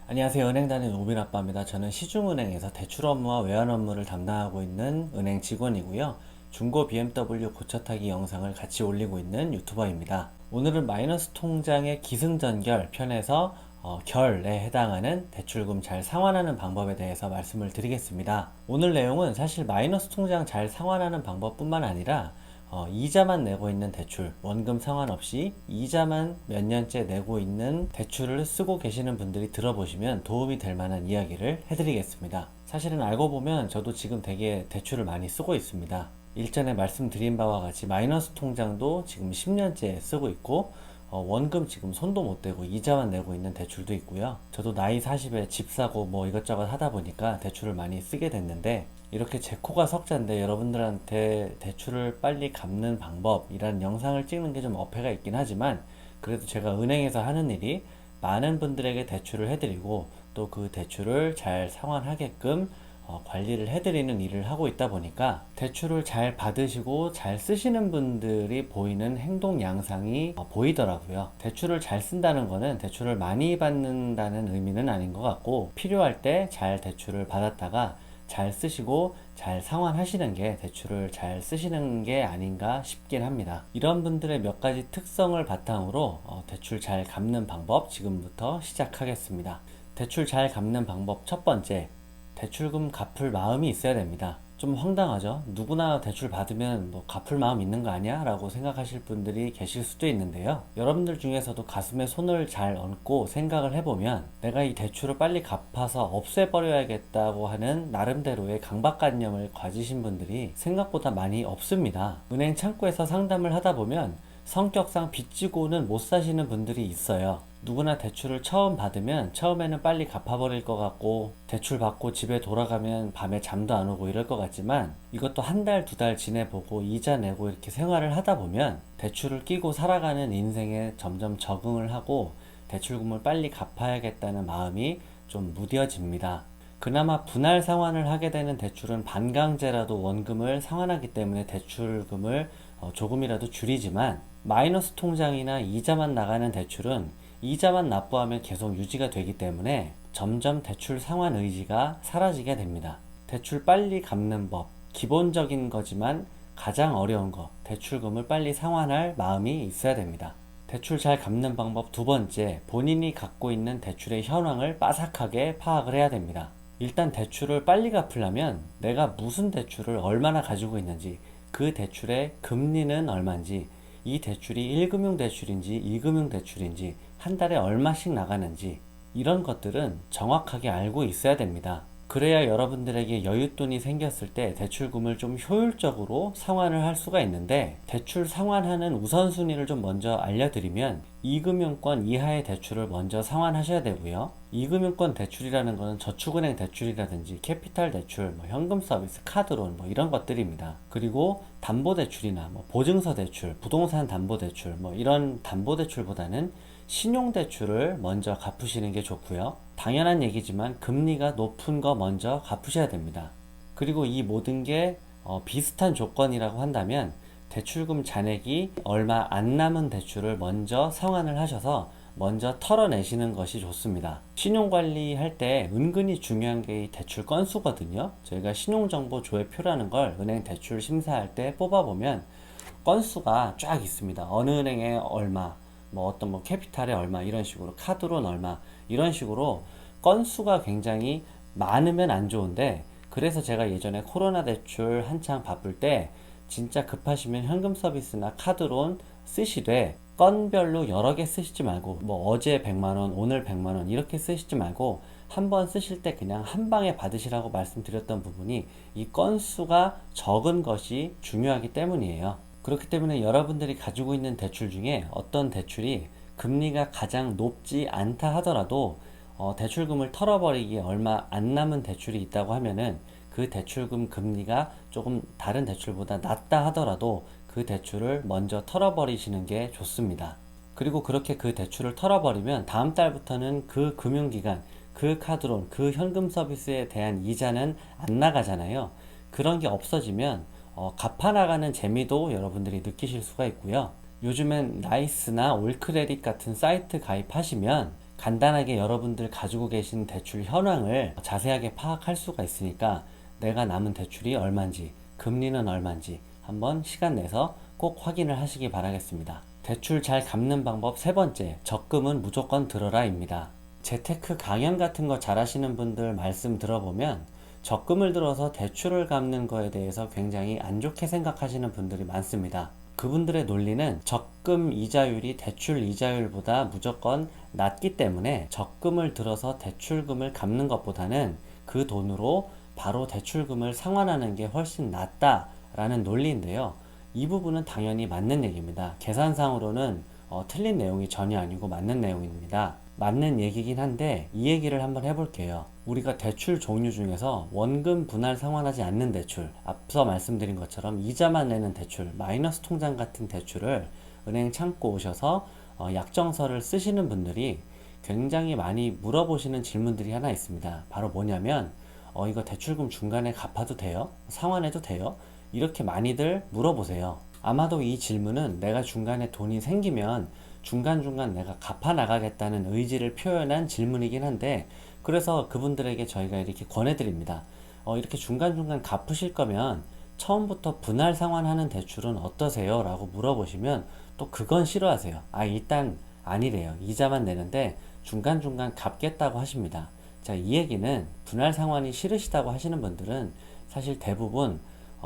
안녕하세요. 은행다니는 오빈아빠입니다. 저는 시중은행에서 대출 업무와 외환 업무를 담당하고 있는 은행 직원이고요. 중고 BMW 고쳐타기 영상을 같이 올리고 있는 유튜버입니다. 오늘은 마이너스 통장의 기승전결 편에서 결에 해당하는 대출금 잘 상환하는 방법에 대해서 말씀을 드리겠습니다. 오늘 내용은 사실 마이너스 통장 잘 상환하는 방법뿐만 아니라 이자만 내고 있는 대출, 원금 상환없이 이자만 몇 년째 내고 있는 대출을 쓰고 계시는 분들이 들어보시면 도움이 될 만한 이야기를 해드리겠습니다. 사실은 알고 보면 저도 지금 되게 대출을 많이 쓰고 있습니다. 일전에 말씀드린 바와 같이 마이너스 통장도 지금 10년째 쓰고 있고 원금 지금 손도 못 대고 이자만 내고 있는 대출도 있고요. 저도 나이 40에 집 사고 뭐 이것저것 하다 보니까 대출을 많이 쓰게 됐는데, 이렇게 제 코가 석자인데 여러분들한테 대출을 빨리 갚는 방법이라는 영상을 찍는 게 좀 어폐가 있긴 하지만, 그래도 제가 은행에서 하는 일이 많은 분들에게 대출을 해드리고 또 그 대출을 잘 상환하게끔 관리를 해드리는 일을 하고 있다 보니까 대출을 잘 받으시고 잘 쓰시는 분들이 보이는 행동 양상이 보이더라고요. 대출을 잘 쓴다는 거는 대출을 많이 받는다는 의미는 아닌 것 같고, 필요할 때 잘 대출을 받았다가 잘 쓰시고 잘 상환하시는 게 대출을 잘 쓰시는 게 아닌가 싶긴 합니다. 이런 분들의 몇 가지 특성을 바탕으로 대출 잘 갚는 방법 지금부터 시작하겠습니다. 대출 잘 갚는 방법 첫 번째, 대출금 갚을 마음이 있어야 됩니다. 좀 황당하죠? 누구나 대출 받으면 뭐 갚을 마음 있는 거 아니야? 라고 생각하실 분들이 계실 수도 있는데요. 여러분들 중에서도 가슴에 손을 잘 얹고 생각을 해보면 내가 이 대출을 빨리 갚아서 없애버려야겠다고 하는 나름대로의 강박관념을 가지신 분들이 생각보다 많이 없습니다. 은행 창구에서 상담을 하다 보면 성격상 빚지고는 못 사시는 분들이 있어요. 누구나 대출을 처음 받으면 처음에는 빨리 갚아버릴 것 같고, 대출 받고 집에 돌아가면 밤에 잠도 안 오고 이럴 것 같지만, 이것도 한 달, 두 달 지내보고 이자 내고 이렇게 생활을 하다 보면 대출을 끼고 살아가는 인생에 점점 적응을 하고 대출금을 빨리 갚아야겠다는 마음이 좀 무뎌집니다. 그나마 분할 상환을 하게 되는 대출은 반강제라도 원금을 상환하기 때문에 대출금을 조금이라도 줄이지만, 마이너스 통장이나 이자만 나가는 대출은 이자만 납부하면 계속 유지가 되기 때문에 점점 대출 상환 의지가 사라지게 됩니다. 대출 빨리 갚는 법, 기본적인 거지만 가장 어려운 거, 대출금을 빨리 상환할 마음이 있어야 됩니다. 대출 잘 갚는 방법 두 번째, 본인이 갖고 있는 대출의 현황을 빠삭하게 파악을 해야 됩니다. 일단 대출을 빨리 갚으려면 내가 무슨 대출을 얼마나 가지고 있는지, 그 대출의 금리는 얼마인지, 이 대출이 1금융 대출인지 2금융 대출인지, 한 달에 얼마씩 나가는지, 이런 것들은 정확하게 알고 있어야 됩니다. 그래야 여러분들에게 여윳돈이 생겼을 때 대출금을 좀 효율적으로 상환을 할 수가 있는데, 대출 상환하는 우선순위를 좀 먼저 알려드리면 2금융권 이하의 대출을 먼저 상환하셔야 되고요. 2금융권 대출이라는 것은 저축은행 대출이라든지 캐피탈 대출, 현금 서비스, 카드론 이런 것들입니다. 그리고 담보대출이나 보증서 대출, 부동산 담보대출 이런 담보대출보다는 신용대출을 먼저 갚으시는 게 좋고요. 당연한 얘기지만 금리가 높은 거 먼저 갚으셔야 됩니다. 그리고 이 모든 게 비슷한 조건이라고 한다면 대출금 잔액이 얼마 안 남은 대출을 먼저 상환을 하셔서 먼저 털어내시는 것이 좋습니다. 신용관리 할 때 은근히 중요한 게 이 대출 건수거든요. 저희가 신용정보 조회표라는 걸 은행 대출 심사할 때 뽑아보면 건수가 쫙 있습니다. 어느 은행에 얼마, 어떤 캐피탈에 얼마, 이런 식으로, 카드론 얼마, 이런 식으로 건수가 굉장히 많으면 안 좋은데, 그래서 제가 예전에 코로나 대출 한창 바쁠 때 진짜 급하시면 현금 서비스나 카드론 쓰시되 건별로 여러 개 쓰시지 말고, 어제 100만원, 오늘 100만원 이렇게 쓰시지 말고 한 번 쓰실 때 그냥 한 방에 받으시라고 말씀드렸던 부분이, 이 건수가 적은 것이 중요하기 때문이에요. 그렇기 때문에 여러분들이 가지고 있는 대출 중에 어떤 대출이 금리가 가장 높지 않다 하더라도 대출금을 털어버리기에 얼마 안 남은 대출이 있다고 하면은, 그 대출금 금리가 조금 다른 대출보다 낮다 하더라도 그 대출을 먼저 털어버리시는 게 좋습니다. 그리고 그렇게 그 대출을 털어버리면 다음 달부터는 그 금융기관, 그 카드론, 그 현금 서비스에 대한 이자는 안 나가잖아요. 그런 게 없어지면 갚아나가는 재미도 여러분들이 느끼실 수가 있고요. 요즘엔 나이스나 올크레딧 같은 사이트 가입하시면 간단하게 여러분들 가지고 계신 대출 현황을 자세하게 파악할 수가 있으니까 내가 남은 대출이 얼마인지, 금리는 얼마인지 한번 시간 내서 꼭 확인을 하시기 바라겠습니다. 대출 잘 갚는 방법 세 번째, 적금은 무조건 들어라입니다. 재테크 강연 같은 거 잘 하시는 분들 말씀 들어보면 적금을 들어서 대출을 갚는 거에 대해서 굉장히 안 좋게 생각하시는 분들이 많습니다. 그분들의 논리는 적금 이자율이 대출 이자율보다 무조건 낮기 때문에 적금을 들어서 대출금을 갚는 것보다는 그 돈으로 바로 대출금을 상환하는 게 훨씬 낫다라는 논리인데요. 이 부분은 당연히 맞는 얘기입니다. 계산상으로는 틀린 내용이 전혀 아니고 맞는 내용입니다. 맞는 얘기긴 한데 이 얘기를 한번 해볼게요. 우리가 대출 종류 중에서 원금 분할 상환하지 않는 대출, 앞서 말씀드린 것처럼 이자만 내는 대출, 마이너스 통장 같은 대출을 은행 창고 오셔서 약정서를 쓰시는 분들이 굉장히 많이 물어보시는 질문들이 하나 있습니다. 바로 뭐냐면 이거 대출금 중간에 갚아도 돼요? 상환해도 돼요? 이렇게 많이들 물어보세요. 아마도 이 질문은 내가 중간에 돈이 생기면 중간중간 내가 갚아 나가겠다는 의지를 표현한 질문이긴 한데, 그래서 그분들에게 저희가 이렇게 권해드립니다. 이렇게 중간중간 갚으실 거면 처음부터 분할 상환하는 대출은 어떠세요? 라고 물어보시면 또 그건 싫어하세요. 일단 아니래요. 이자만 내는데 중간중간 갚겠다고 하십니다. 자, 이 얘기는 분할 상환이 싫으시다고 하시는 분들은 사실 대부분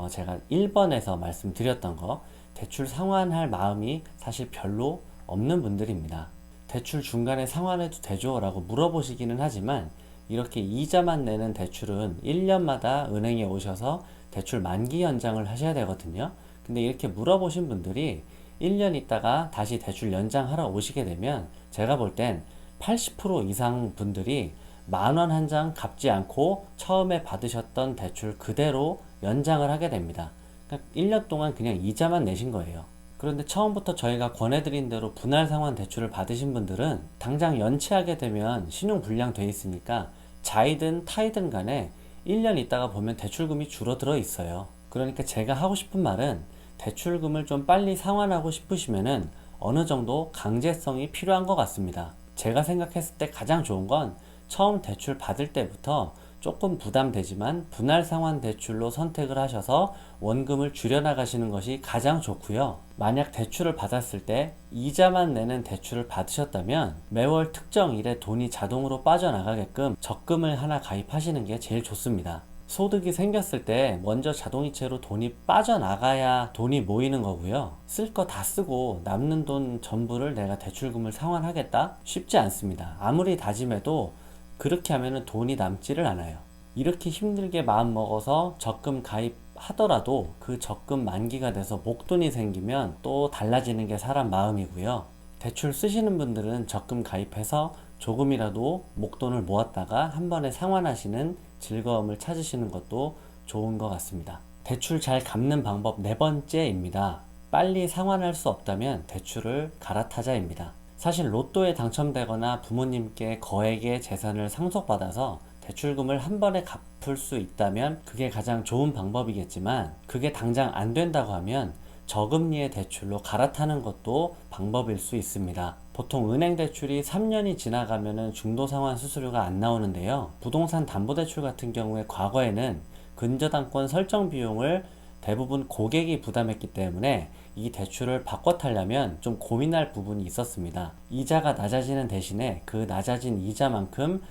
제가 1번에서 말씀드렸던 거, 대출 상환할 마음이 사실 별로 없는 분들입니다. 대출 중간에 상환해도 되죠? 라고 물어보시기는 하지만 이렇게 이자만 내는 대출은 1년마다 은행에 오셔서 대출 만기 연장을 하셔야 되거든요. 근데 이렇게 물어보신 분들이 1년 있다가 다시 대출 연장하러 오시게 되면 제가 볼 땐 80% 이상 분들이 10,000원 한 장 갚지 않고 처음에 받으셨던 대출 그대로 연장을 하게 됩니다. 그러니까 1년 동안 그냥 이자만 내신 거예요. 그런데 처음부터 저희가 권해드린 대로 분할 상환 대출을 받으신 분들은 당장 연체하게 되면 신용불량 돼 있으니까 자이든 타이든 간에 1년 있다가 보면 대출금이 줄어들어 있어요. 그러니까 제가 하고 싶은 말은 대출금을 좀 빨리 상환하고 싶으시면은 어느 정도 강제성이 필요한 것 같습니다. 제가 생각했을 때 가장 좋은 건 처음 대출 받을 때부터 조금 부담되지만 분할 상환 대출로 선택을 하셔서 원금을 줄여나가시는 것이 가장 좋고요. 만약 대출을 받았을 때 이자만 내는 대출을 받으셨다면 매월 특정 일에 돈이 자동으로 빠져나가게끔 적금을 하나 가입하시는 게 제일 좋습니다. 소득이 생겼을 때 먼저 자동이체로 돈이 빠져나가야 돈이 모이는 거고요. 쓸 거 다 쓰고 남는 돈 전부를 내가 대출금을 상환하겠다? 쉽지 않습니다. 아무리 다짐해도 그렇게 하면 돈이 남지를 않아요. 이렇게 힘들게 마음먹어서 적금 가입하더라도 그 적금 만기가 돼서 목돈이 생기면 또 달라지는 게 사람 마음이고요. 대출 쓰시는 분들은 적금 가입해서 조금이라도 목돈을 모았다가 한 번에 상환하시는 즐거움을 찾으시는 것도 좋은 것 같습니다. 대출 잘 갚는 방법 네 번째입니다. 빨리 상환할 수 없다면 대출을 갈아타자입니다. 사실 로또에 당첨되거나 부모님께 거액의 재산을 상속받아서 대출금을 한 번에 갚을 수 있다면 그게 가장 좋은 방법이겠지만, 그게 당장 안 된다고 하면 저금리의 대출로 갈아타는 것도 방법일 수 있습니다. 보통 은행 대출이 3년이 지나가면 중도상환 수수료가 안 나오는데요. 부동산 담보대출 같은 경우에 과거에는 근저당권 설정 비용을 대부분 고객이 부담했기 때문에 이 대출을 바꿔 타려면 좀 고민할 부분이 있었습니다. 이자가 낮아지는 대신에 그 낮아진 이자만큼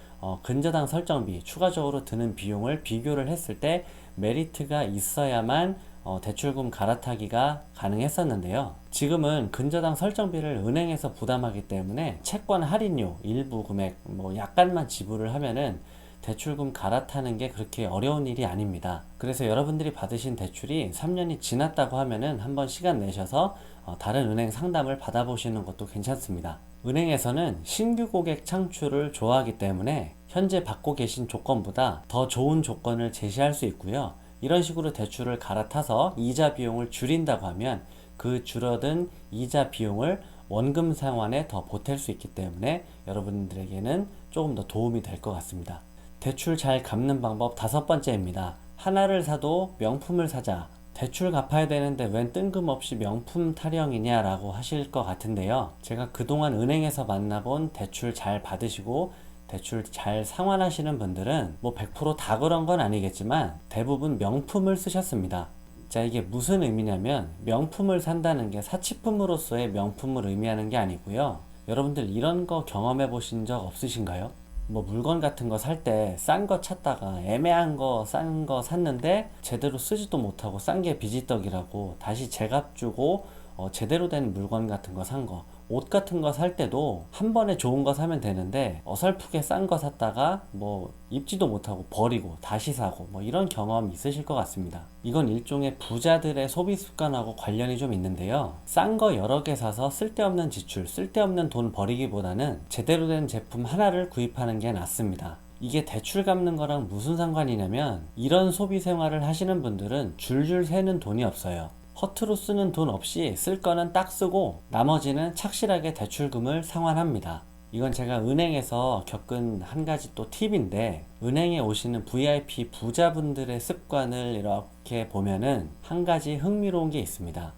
근저당 설정비, 추가적으로 드는 비용을 비교를 했을 때 메리트가 있어야만 대출금 갈아타기가 가능했었는데요. 지금은 근저당 설정비를 은행에서 부담하기 때문에 채권 할인료 일부 금액 약간만 지불을 하면은 대출금 갈아타는 게 그렇게 어려운 일이 아닙니다. 그래서 여러분들이 받으신 대출이 3년이 지났다고 하면은 한번 시간 내셔서 다른 은행 상담을 받아보시는 것도 괜찮습니다. 은행에서는 신규 고객 창출을 좋아하기 때문에 현재 받고 계신 조건보다 더 좋은 조건을 제시할 수 있고요. 이런 식으로 대출을 갈아타서 이자 비용을 줄인다고 하면 그 줄어든 이자 비용을 원금 상환에 더 보탤 수 있기 때문에 여러분들에게는 조금 더 도움이 될 것 같습니다. 대출 잘 갚는 방법 다섯 번째입니다. 하나를 사도 명품을 사자. 대출 갚아야 되는데 웬 뜬금없이 명품 타령이냐라고 하실 것 같은데요. 제가 그동안 은행에서 만나본 대출 잘 받으시고 대출 잘 상환하시는 분들은 뭐 100%다 그런 건 아니겠지만 대부분 명품을 쓰셨습니다. 자, 이게 무슨 의미냐면 명품을 산다는 게 사치품으로서의 명품을 의미하는 게 아니고요. 여러분들 이런 거 경험해 보신 적 없으신가요? 뭐 물건 같은 거 살 때 싼 거 찾다가 애매한 거 싼 거 샀는데 제대로 쓰지도 못하고 싼 게 비지떡이라고 다시 제값 주고 제대로 된 물건 같은 거 산 거, 옷 같은 거 살 때도 한 번에 좋은 거 사면 되는데 어설프게 싼 거 샀다가 뭐 입지도 못하고 버리고 다시 사고 뭐 이런 경험 있으실 것 같습니다. 이건 일종의 부자들의 소비 습관하고 관련이 좀 있는데요. 싼 거 여러 개 사서 쓸데없는 지출, 쓸데없는 돈 버리기보다는 제대로 된 제품 하나를 구입하는 게 낫습니다. 이게 대출 갚는 거랑 무슨 상관이냐면 이런 소비 생활을 하시는 분들은 줄줄 새는 돈이 없어요. 허투루 쓰는 돈 없이 쓸 거는 딱 쓰고 나머지는 착실하게 대출금을 상환합니다. 이건 제가 은행에서 겪은 한 가지 또 팁인데, 은행에 오시는 VIP 부자분들의 습관을 이렇게 보면은 한 가지 흥미로운 게 있습니다.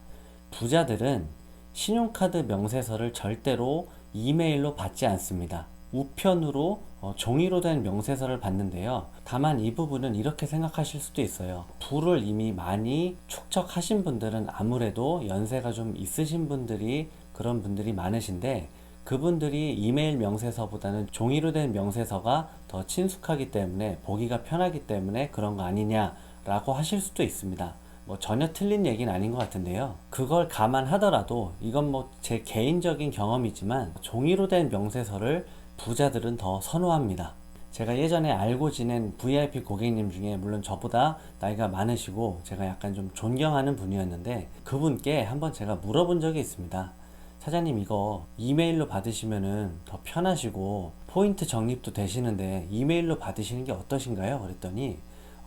부자들은 신용카드 명세서를 절대로 이메일로 받지 않습니다. 우편으로 종이로 된 명세서를 받는데요. 다만 이 부분은 이렇게 생각하실 수도 있어요. 부를 이미 많이 축적하신 분들은 아무래도 연세가 좀 있으신 분들이 그런 분들이 많으신데, 그분들이 이메일 명세서보다는 종이로 된 명세서가 더 친숙하기 때문에 보기가 편하기 때문에 그런 거 아니냐라고 하실 수도 있습니다. 뭐 전혀 틀린 얘기는 아닌 것 같은데요. 그걸 감안하더라도 이건 뭐 제 개인적인 경험이지만 종이로 된 명세서를 부자들은 더 선호합니다. 제가 예전에 알고 지낸 VIP 고객님 중에 물론 저보다 나이가 많으시고 제가 약간 좀 존경하는 분이었는데, 그분께 한번 제가 물어본 적이 있습니다. 사장님, 이거 이메일로 받으시면은 더 편하시고 포인트 적립도 되시는데 이메일로 받으시는 게 어떠신가요? 그랬더니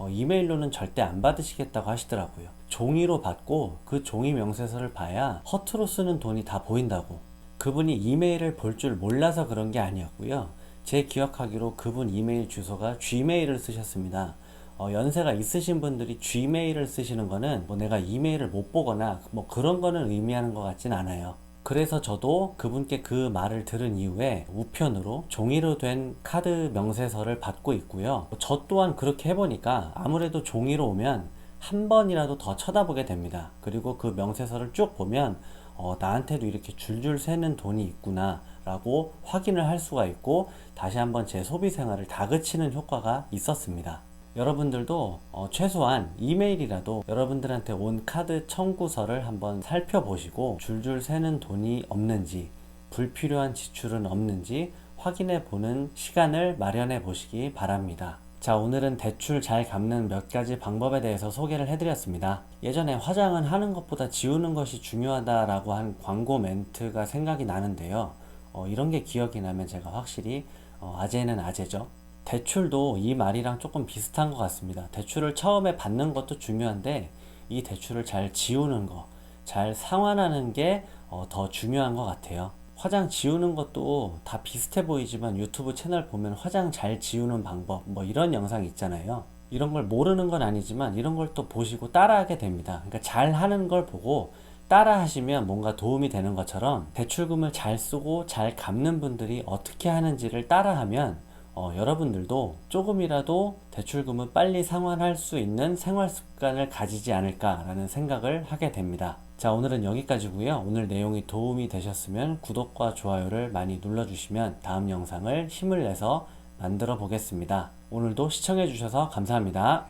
이메일로는 절대 안 받으시겠다고 하시더라고요. 종이로 받고 그 종이 명세서를 봐야 허투루 쓰는 돈이 다 보인다고. 그분이 이메일을 볼 줄 몰라서 그런 게 아니었고요. 제 기억하기로 그분 이메일 주소가 G메일을 쓰셨습니다. 연세가 있으신 분들이 G메일을 쓰시는 거는 뭐 내가 이메일을 못 보거나 뭐 그런 거는 의미하는 것 같진 않아요. 그래서 저도 그분께 그 말을 들은 이후에 우편으로 종이로 된 카드 명세서를 받고 있고요. 저 또한 그렇게 해보니까 아무래도 종이로 오면 한 번이라도 더 쳐다보게 됩니다. 그리고 그 명세서를 쭉 보면 나한테도 이렇게 줄줄 새는 돈이 있구나 라고 확인을 할 수가 있고, 다시 한번 제 소비 생활을 다그치는 효과가 있었습니다. 여러분들도 최소한 이메일이라도 여러분들한테 온 카드 청구서를 한번 살펴보시고 줄줄 새는 돈이 없는지, 불필요한 지출은 없는지 확인해 보는 시간을 마련해 보시기 바랍니다. 자, 오늘은 대출 잘 갚는 몇 가지 방법에 대해서 소개를 해드렸습니다. 예전에 화장은 하는 것보다 지우는 것이 중요하다라고 한 광고 멘트가 생각이 나는데요. 이런 게 기억이 나면 제가 확실히 아재는 아재죠. 대출도 이 말이랑 조금 비슷한 것 같습니다. 대출을 처음에 받는 것도 중요한데 이 대출을 잘 지우는 거, 잘 상환하는 게 더 중요한 것 같아요. 화장 지우는 것도 다 비슷해 보이지만 유튜브 채널 보면 화장 잘 지우는 방법 뭐 이런 영상 있잖아요. 이런 걸 모르는 건 아니지만 이런 걸 또 보시고 따라하게 됩니다. 그러니까 잘 하는 걸 보고 따라 하시면 뭔가 도움이 되는 것처럼 대출금을 잘 쓰고 잘 갚는 분들이 어떻게 하는지를 따라 하면 여러분들도 조금이라도 대출금을 빨리 상환할 수 있는 생활 습관을 가지지 않을까라는 생각을 하게 됩니다. 자, 오늘은 여기까지고요. 오늘 내용이 도움이 되셨으면 구독과 좋아요를 많이 눌러주시면 다음 영상을 힘을 내서 만들어 보겠습니다. 오늘도 시청해 주셔서 감사합니다.